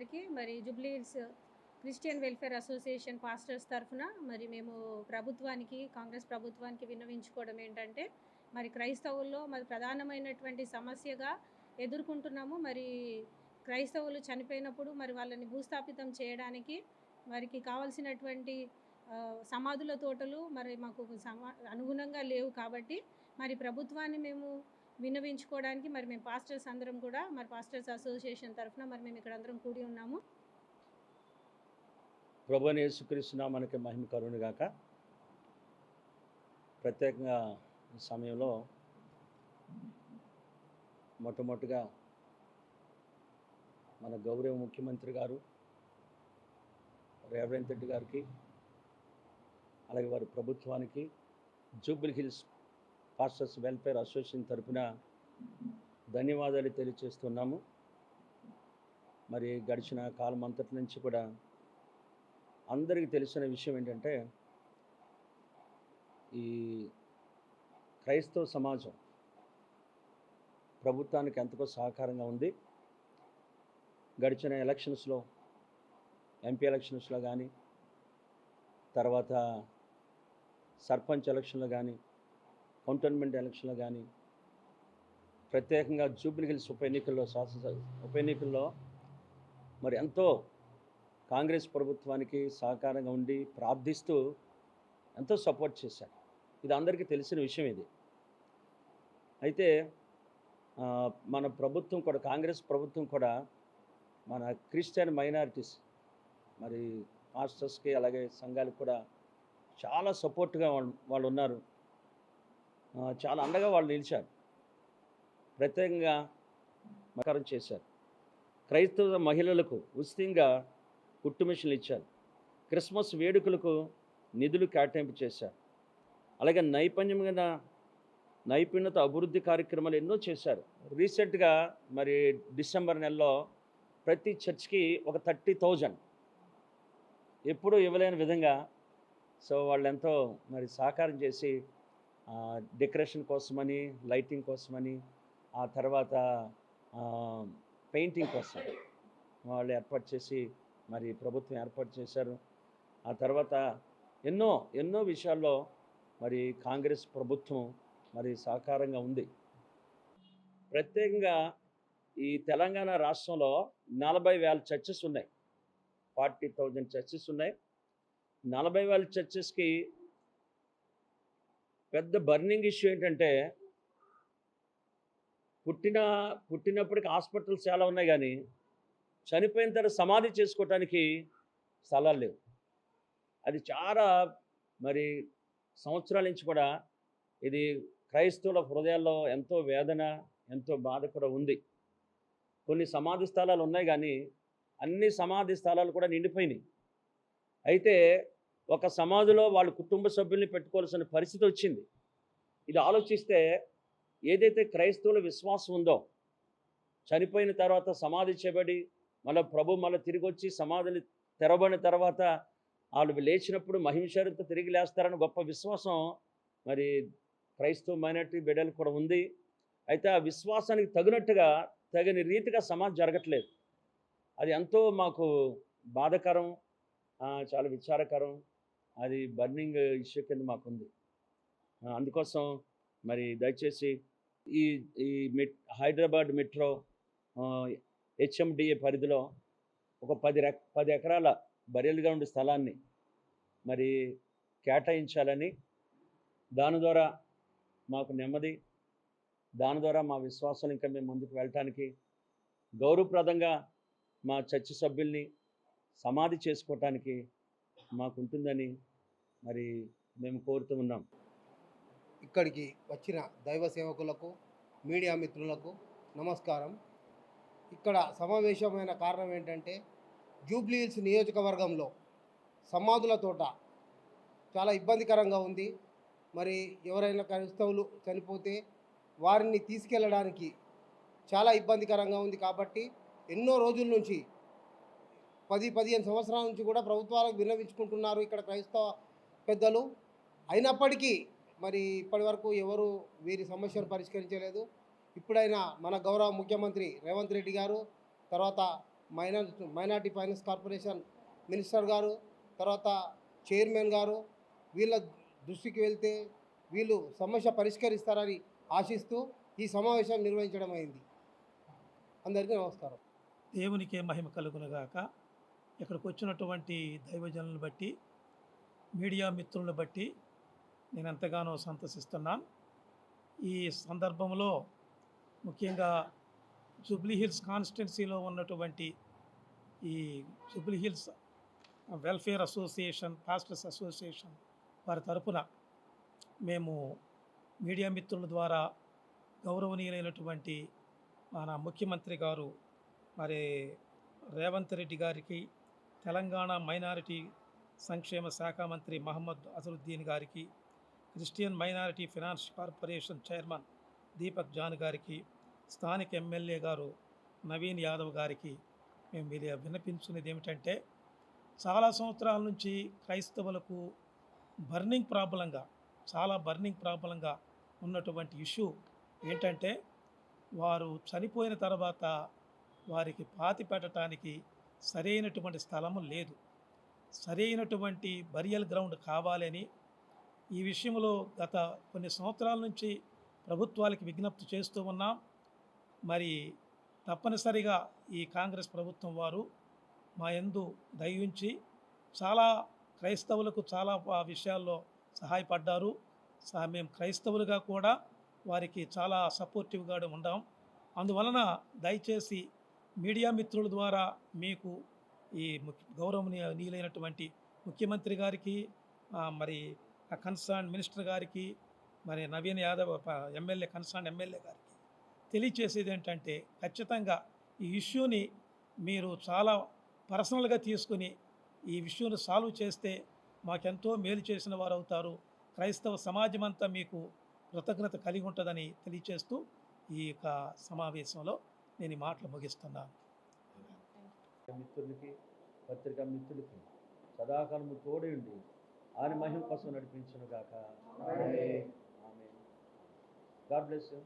గారికి మరి Jubilee hills Christian welfare association pastors తరఫున మరి మేము కాంగ్రెస్ ప్రభుత్వానికి విన్నవించుకోవడం ఏంటంటే, మరి క్రైస్తవుల్లో మరి ప్రధానమైనటువంటి సమస్యగా ఎదుర్కొంటున్నాము. మరి క్రైస్తవులు చనిపోయినప్పుడు మరి వాళ్ళని భూస్థాపితం చేయడానికి వారికి కావాల్సినటువంటి సమాధుల తోటలు మరి మాకు అనుగుణంగా లేవు కాబట్టి మరి ప్రభుత్వాన్ని మేము విన్నవించుకోవడానికి మరి మేము పాస్టర్స్ అందరం కూడా మరి పాస్టర్స్ అసోసియేషన్ తరఫున మరి మేము ఇక్కడ అందరం కూడి ఉన్నాము. ప్రభువైన యేసుక్రీస్తు నామమునకి మహిమ కలుగును గాక. ప్రత్యేకంగా ఈ సమయంలో మొట్టమొదటిగా మన గౌరవ ముఖ్యమంత్రి గారు రేవంత్ రెడ్డి గారికి, అలాగే వారి ప్రభుత్వానికి, Jubilee hills pastors welfare association తరఫున ధన్యవాదాలు తెలియజేస్తున్నాము. మరి గడిచిన కాలం అంతటి నుంచి కూడా అందరికీ తెలిసిన విషయం ఏంటంటే, ఈ క్రైస్తవ సమాజం ప్రభుత్వానికి ఎంతకో సహకారంగా ఉంది. గడిచిన ఎలక్షన్స్లో, ఎంపీ ఎలక్షన్స్లో కానీ, తర్వాత సర్పంచ్ ఎలక్షన్లో కానీ, కంటోన్మెంట్ ఎలక్షన్లో కానీ, ప్రత్యేకంగా జూబ్లీ హిల్స్ ఉప ఎన్నికల్లో మరి ఎంతో కాంగ్రెస్ ప్రభుత్వానికి సహకారంగా ఉండి ప్రార్థిస్తూ ఎంతో సపోర్ట్ చేశారు. ఇది అందరికీ తెలిసిన విషయం. ఇది అయితే మన ప్రభుత్వం కూడా, కాంగ్రెస్ ప్రభుత్వం కూడా మన క్రిస్టియన్ మైనారిటీస్ మరి పాస్టర్స్కి అలాగే సంఘాలకు కూడా చాలా సపోర్ట్గా వాళ్ళు ఉన్నారు. చాలా అండగా వాళ్ళు నిలిచారు. ప్రత్యేకంగా మకరం చేశారు. క్రైస్తవ మహిళలకు ఉచితంగా కుట్టు మిషన్లు ఇచ్చారు. క్రిస్మస్ వేడుకలకు నిధులు కేటాయింపు చేశారు. అలాగే నైపుణ్యత అభివృద్ధి కార్యక్రమాలు ఎన్నో చేశారు. రీసెంట్గా మరి డిసెంబర్ నెలలో ప్రతి చర్చ్కి ఒక 30,000 ఎప్పుడూ ఇవ్వలేని విధంగా వాళ్ళు ఎంతో మరి సహకారం చేసి డెకరేషన్ కోసమని, లైటింగ్ కోసమని, ఆ తర్వాత పెయింటింగ్ కోసం వాళ్ళు ఏర్పాటు చేసి మరి ప్రభుత్వం ఏర్పాటు చేశారు. ఆ తర్వాత ఎన్నో విషయాల్లో మరి కాంగ్రెస్ ప్రభుత్వం మరి సహకారంగా ఉంది. ప్రత్యేకంగా ఈ తెలంగాణ రాష్ట్రంలో 40,000 చర్చెస్ ఉన్నాయి. 40,000 చర్చెస్ ఉన్నాయి. 40,000 చర్చెస్కి పెద్ద బర్నింగ్ ఇష్యూ ఏంటంటే, పుట్టినప్పటికి హాస్పిటల్స్ చాలా ఉన్నాయి, కానీ చనిపోయిన తర్వాత సమాధి చేసుకోవటానికి స్థలాలు లేవు. అది చాలా మరి సంవత్సరాల నుంచి కూడా ఇది క్రైస్తవుల హృదయాల్లో ఎంతో వేదన, ఎంతో బాధ కూడా ఉంది. కొన్ని సమాధి స్థలాలు ఉన్నాయి, కానీ అన్ని సమాధి స్థలాలు కూడా నిండిపోయినాయి. అయితే ఒక సమాధిలో వాళ్ళ కుటుంబ సభ్యుల్ని పెట్టుకోవాల్సిన పరిస్థితి వచ్చింది. ఇది ఆలోచిస్తే ఏదైతే క్రైస్తవుల విశ్వాసం ఉందో, చనిపోయిన తర్వాత సమాధి చేయబడి మళ్ళీ తిరిగి వచ్చి సమాధులు తెరవబడిన తర్వాత వాళ్ళు లేచినప్పుడు మహిమశరీరంతో తిరిగి లేస్తారని గొప్ప విశ్వాసం మరి క్రైస్తవ మైనారిటీ బిడ్డలు కూడా ఉంది. అయితే ఆ విశ్వాసానికి తగిన రీతిగా సమాధి జరగట్లేదు. అది ఎంతో మాకు బాధాకరం, చాలా విచారకరం. అది బర్నింగ్ ఇష్యూ కింద మాకుంది. అందుకోసం మరి దయచేసి ఈ హైదరాబాద్ మెట్రో హెచ్ఎండిఏ పరిధిలో ఒక 10 ఎకరాల బరియల్ గ్రౌండ్ స్థలాన్ని మరి కేటాయించాలని, దాని ద్వారా మాకు నెమ్మది, దాని ద్వారా మా విశ్వాసం ఇంకా మేము ముందుకు వెళ్ళటానికి, గౌరవప్రదంగా మా చర్చి సభ్యుల్ని సమాధి చేసుకోవటానికి మాకుంటుందని మరి మేము కోరుతూ ఉన్నాం. ఇక్కడికి వచ్చిన దైవ సేవకులకు, మీడియా మిత్రులకు నమస్కారం. ఇక్కడ సమావేశమైన కారణం ఏంటంటే, జూబ్లీ హిల్స్ నియోజకవర్గంలో సమాధుల తోట చాలా ఇబ్బందికరంగా ఉంది. మరి ఎవరైనా క్రైస్తవులు చనిపోతే వారిని తీసుకెళ్ళడానికి చాలా ఇబ్బందికరంగా ఉంది. కాబట్టి ఎన్నో రోజుల నుంచి 10-15 సంవత్సరాల నుంచి కూడా ప్రభుత్వాలకు విన్నవించుకుంటున్నారు ఇక్కడ క్రైస్తవ పెద్దలు. అయినప్పటికీ మరి ఇప్పటి వరకు ఎవరు వీరి సమస్యను పరిష్కరించలేదు. ఇప్పుడైనా మన గౌరవ ముఖ్యమంత్రి రేవంత్ రెడ్డి గారు, తర్వాత మైనార్టీ ఫైనాన్స్ కార్పొరేషన్ మినిస్టర్ గారు, తర్వాత చైర్మన్ గారు వీళ్ళ దృష్టికి వెళ్తే వీళ్ళు సమస్య పరిష్కరిస్తారని ఆశిస్తూ ఈ సమావేశం నిర్వహించడం అయింది. అందరికీ నమస్కారం. దేవునికే మహిమ కలుగునుగాక. ఇక్కడికి వచ్చినటువంటి దైవజనులను బట్టి, మీడియా మిత్రులను బట్టి నేను ఎంతగానో సంతోషిస్తున్నాను. ఈ సందర్భంలో ముఖ్యంగా జూబ్లీ హిల్స్ కాన్స్టిట్యున్సీలో ఉన్నటువంటి ఈ Jubilee hills welfare association, pastors association వారి తరపున మేము మీడియా మిత్రుల ద్వారా గౌరవనీయులైనటువంటి మన ముఖ్యమంత్రి గారు మరి రేవంత్ రెడ్డి గారికి, తెలంగాణ మైనారిటీ సంక్షేమ శాఖ మంత్రి మహమ్మద్ అజరుద్దీన్ గారికి, Christian minority finance corporation chairman Deepak John గారికి, స్థానిక ఎమ్మెల్యే గారు నవీన్ యాదవ్ గారికి మేము విన్నపించుకునేది ఏమిటంటే, చాలా సంవత్సరాల నుంచి క్రైస్తవులకు చాలా బర్నింగ్ ప్రాబ్లంగా ఉన్నటువంటి ఇష్యూ ఏంటంటే, వారు చనిపోయిన తర్వాత వారికి పాతి పెట్టడానికి సరైనటువంటి స్థలము లేదు, సరైనటువంటి బరియల్ గ్రౌండ్ కావాలని ఈ విషయంలో గత కొన్ని సంవత్సరాల నుంచి ప్రభుత్వాలకి విజ్ఞప్తి చేస్తూ ఉన్నాం. మరి తప్పనిసరిగా ఈ కాంగ్రెస్ ప్రభుత్వం వారు మా యందు దయించి చాలా క్రైస్తవులకు చాలా విషయాల్లో సహాయపడ్డారు. మేము క్రైస్తవులుగా కూడా వారికి చాలా సపోర్టివ్గా ఉన్నాం. అందువలన దయచేసి మీడియా మిత్రుల ద్వారా మీకు ఈ గౌరవనీయులైనటువంటి ముఖ్యమంత్రి గారికి, మరి కన్సర్న్ మినిస్టర్ గారికి, మరి నవీన్ యాదవ్ కన్సర్న్ ఎమ్మెల్యే గారికి తెలియచేసేది ఏంటంటే, ఖచ్చితంగా ఈ ఇష్యూని మీరు చాలా పర్సనల్గా తీసుకుని ఈ విషయాన్ని సాల్వ్ చేస్తే మాకెంతో మేలు చేసిన వారు అవుతారు. క్రైస్తవ సమాజం అంతా మీకు కృతజ్ఞత కలిగి ఉంటుందని తెలియచేస్తూ ఈ యొక్క సమావేశంలో నేను ఈ మాటలు ముగిస్తున్నాను. మిత్రులకి, పత్రికా మిత్రులకి సదాకాలం తోడే ఉండి ఆయన మహిమ కోసం నడిపించును గాక. ఆమేన్. God bless you.